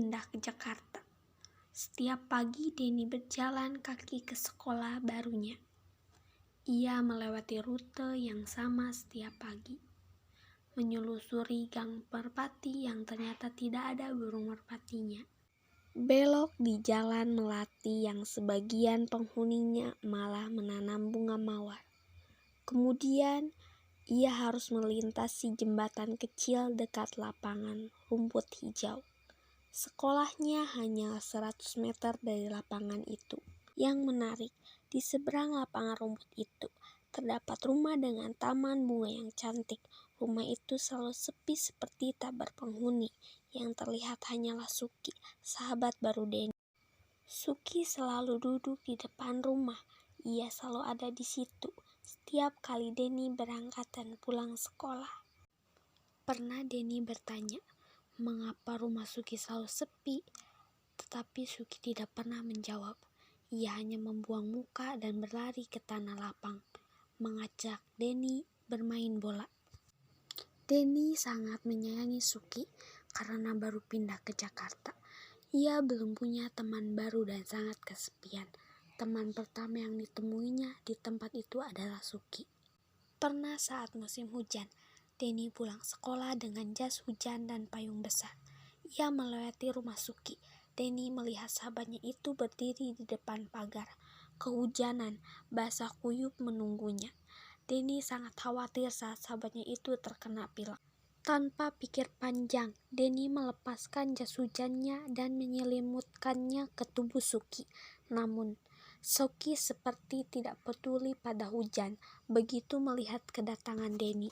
pindah ke Jakarta. Setiap pagi Denny berjalan kaki ke sekolah barunya. Ia melewati rute yang sama setiap pagi, menyelusuri gang merpati yang ternyata tidak ada burung merpatinya. Belok di jalan melati yang sebagian penghuninya malah menanam bunga mawar. Kemudian ia harus melintasi jembatan kecil dekat lapangan rumput hijau. Sekolahnya hanya 100 meter dari lapangan itu. Yang menarik, di seberang lapangan rumput itu terdapat rumah dengan taman bunga yang cantik. Rumah itu selalu sepi seperti tak berpenghuni. Yang terlihat hanyalah Suki, sahabat baru Denny. Suki selalu duduk di depan rumah. Ia selalu ada di situ setiap kali Denny berangkat dan pulang sekolah. Pernah Denny bertanya, mengapa rumah Suki selalu sepi? Tetapi Suki tidak pernah menjawab. Ia hanya membuang muka dan berlari ke tanah lapang, mengajak Denny bermain bola. Denny sangat menyayangi Suki karena baru pindah ke Jakarta. Ia belum punya teman baru dan sangat kesepian. Teman pertama yang ditemuinya di tempat itu adalah Suki. Pernah saat musim hujan, Denny pulang sekolah dengan jas hujan dan payung besar. Ia melewati rumah Suki. Denny melihat sahabatnya itu berdiri di depan pagar. Kehujanan, basah kuyup menunggunya. Denny sangat khawatir saat sahabatnya itu terkena pilek. Tanpa pikir panjang, Denny melepaskan jas hujannya dan menyelimutkannya ke tubuh Suki. Namun, Suki seperti tidak peduli pada hujan begitu melihat kedatangan Denny.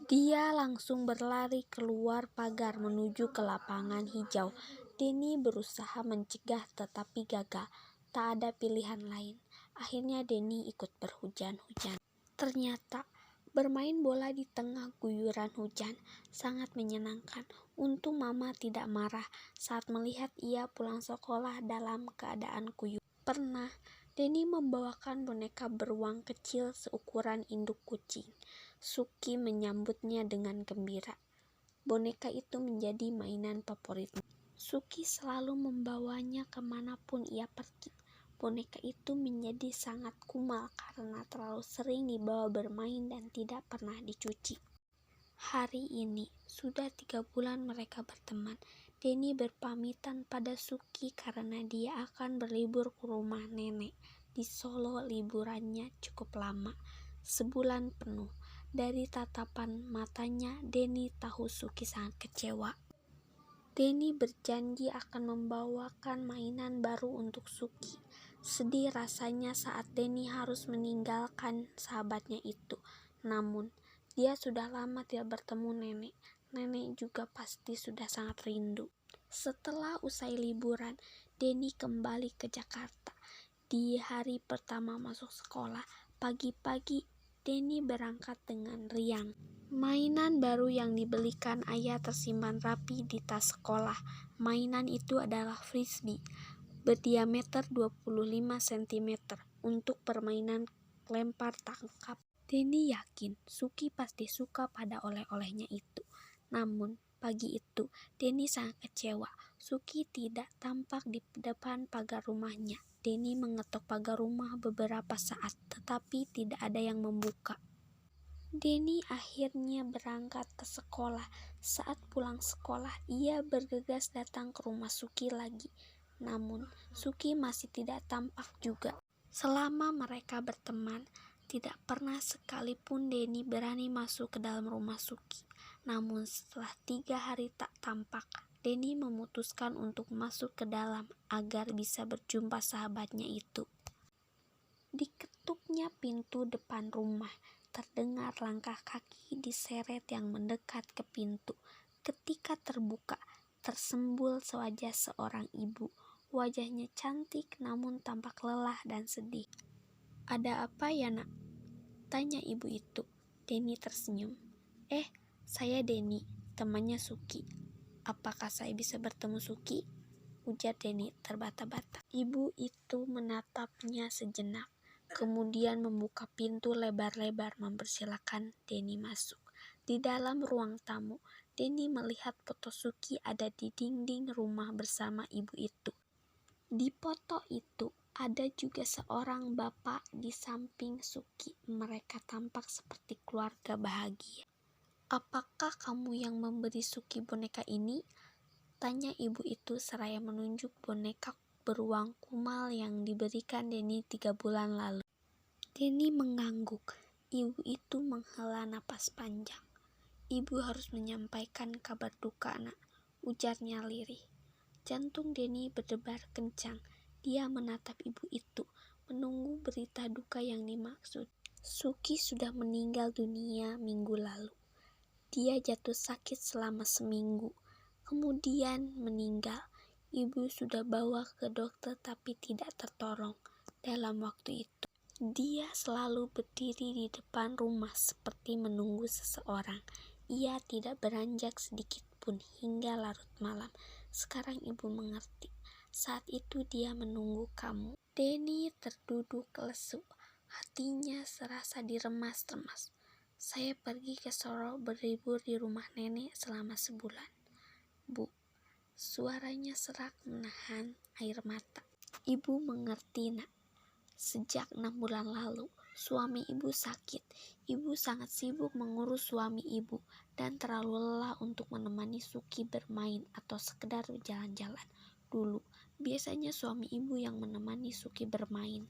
Dia langsung berlari keluar pagar menuju ke lapangan hijau. Denny berusaha mencegah tetapi gagal. Tak ada pilihan lain. Akhirnya Denny ikut berhujan-hujan. Ternyata bermain bola di tengah guyuran hujan sangat menyenangkan. Untung Mama tidak marah saat melihat ia pulang sekolah dalam keadaan kuyup. Pernah Denny membawakan boneka beruang kecil seukuran induk kucing. Suki menyambutnya dengan gembira. Boneka itu menjadi mainan favoritnya. Suki selalu membawanya kemanapun ia pergi. Boneka itu menjadi sangat kumal karena terlalu sering dibawa bermain dan tidak pernah dicuci. Hari ini sudah 3 bulan mereka berteman. Denny berpamitan pada Suki karena dia akan berlibur ke rumah nenek. Di Solo liburannya cukup lama, sebulan penuh. Dari tatapan matanya, Denny tahu Suki sangat kecewa. Denny berjanji akan membawakan mainan baru untuk Suki. Sedih rasanya saat Denny harus meninggalkan sahabatnya itu. Namun, dia sudah lama tidak bertemu nenek. Nenek juga pasti sudah sangat rindu. Setelah usai liburan, Denny kembali ke Jakarta. Di hari pertama masuk sekolah, pagi-pagi Denny berangkat dengan riang. Mainan baru yang dibelikan ayah tersimpan rapi di tas sekolah. Mainan itu adalah frisbee, berdiameter 25 cm untuk permainan lempar tangkap. Denny yakin Suki pasti suka pada oleh-olehnya itu. Namun, pagi itu Denny sangat kecewa. Suki tidak tampak di depan pagar rumahnya. Denny mengetuk pagar rumah beberapa saat, tetapi tidak ada yang membuka. Denny akhirnya berangkat ke sekolah. Saat pulang sekolah, ia bergegas datang ke rumah Suki lagi. Namun, Suki masih tidak tampak juga. Selama mereka berteman, tidak pernah sekalipun Denny berani masuk ke dalam rumah Suki. Namun setelah 3 hari tak tampak, Denny memutuskan untuk masuk ke dalam agar bisa berjumpa sahabatnya itu. Diketuknya pintu depan rumah. Terdengar langkah kaki diseret yang mendekat ke pintu. Ketika terbuka, tersembul wajah seorang ibu. Wajahnya cantik namun tampak lelah dan sedih. "Ada apa ya, Nak?" tanya ibu itu. Denny tersenyum. Saya Denny, temannya Suki. Apakah saya bisa bertemu Suki?" ujar Denny terbata-bata. Ibu itu menatapnya sejenak, kemudian membuka pintu lebar-lebar mempersilahkan Denny masuk. Di dalam ruang tamu, Denny melihat foto Suki ada di dinding rumah bersama ibu itu. Di foto itu ada juga seorang bapak di samping Suki. Mereka tampak seperti keluarga bahagia. "Apakah kamu yang memberi Suki boneka ini?" tanya ibu itu seraya menunjuk boneka beruang kumal yang diberikan Denny 3 bulan lalu. Denny mengangguk. Ibu itu menghela napas panjang. "Ibu harus menyampaikan kabar duka, nak," ujarnya lirih. Jantung Denny berdebar kencang. Dia menatap ibu itu, menunggu berita duka yang dimaksud. Suki sudah meninggal dunia minggu lalu. Dia jatuh sakit selama seminggu, kemudian meninggal. Ibu sudah bawa ke dokter tapi tidak tertolong dalam waktu itu. Dia selalu berdiri di depan rumah seperti menunggu seseorang. Ia tidak beranjak sedikit pun hingga larut malam. Sekarang ibu mengerti. Saat itu dia menunggu kamu. Denny terduduk lesu. Hatinya serasa diremas-remas. "Saya pergi ke Soro berlibur di rumah nenek selama sebulan, Bu." Suaranya serak menahan air mata. "Ibu mengerti, nak. Sejak 6 bulan lalu, suami ibu sakit. Ibu sangat sibuk mengurus suami ibu dan terlalu lelah untuk menemani Suki bermain atau sekedar jalan-jalan. Dulu, biasanya suami ibu yang menemani Suki bermain.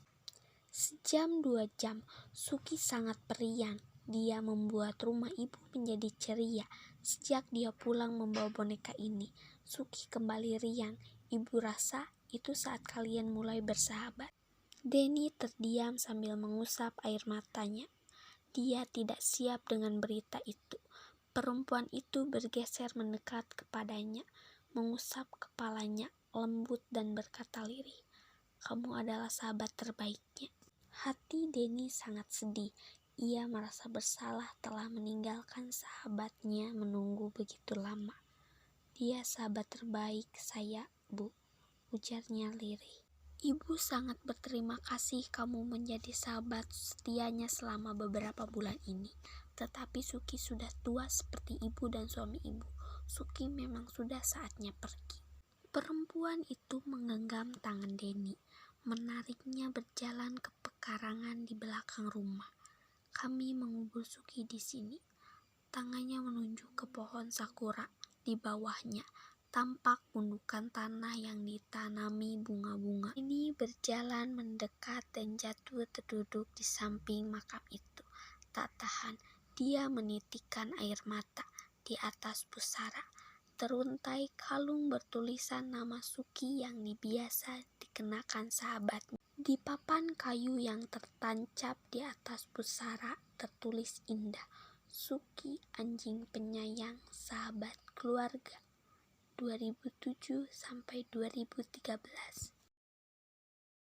Sejam 2 jam, Suki sangat periang. Dia membuat rumah ibu menjadi ceria. Sejak dia pulang membawa boneka ini, Suki kembali riang. Ibu rasa itu saat kalian mulai bersahabat." Denny terdiam sambil mengusap air matanya. Dia tidak siap dengan berita itu. Perempuan itu bergeser mendekat kepadanya, mengusap kepalanya lembut dan berkata lirih, "Kamu adalah sahabat terbaiknya." Hati Denny sangat sedih. Ia merasa bersalah telah meninggalkan sahabatnya menunggu begitu lama. "Dia sahabat terbaik saya, Bu," ujarnya lirih. "Ibu sangat berterima kasih kamu menjadi sahabat setianya selama beberapa bulan ini. Tetapi Suki sudah tua seperti ibu dan suami ibu. Suki memang sudah saatnya pergi." Perempuan itu menggenggam tangan Denny, menariknya berjalan ke pekarangan di belakang rumah. "Kami mengubur Suki di sini." Tangannya menunjuk ke pohon sakura. Di bawahnya tampak gundukan tanah yang ditanami bunga-bunga. Ini berjalan mendekat dan jatuh terduduk di samping makam itu. Tak tahan, dia menitikkan air mata. Di atas pusara teruntai kalung bertulisan nama Suki yang biasa dikenakan sahabatnya. Di papan kayu yang tertancap di atas pusara tertulis indah, "Suki, anjing penyayang, sahabat keluarga, 2007-2013."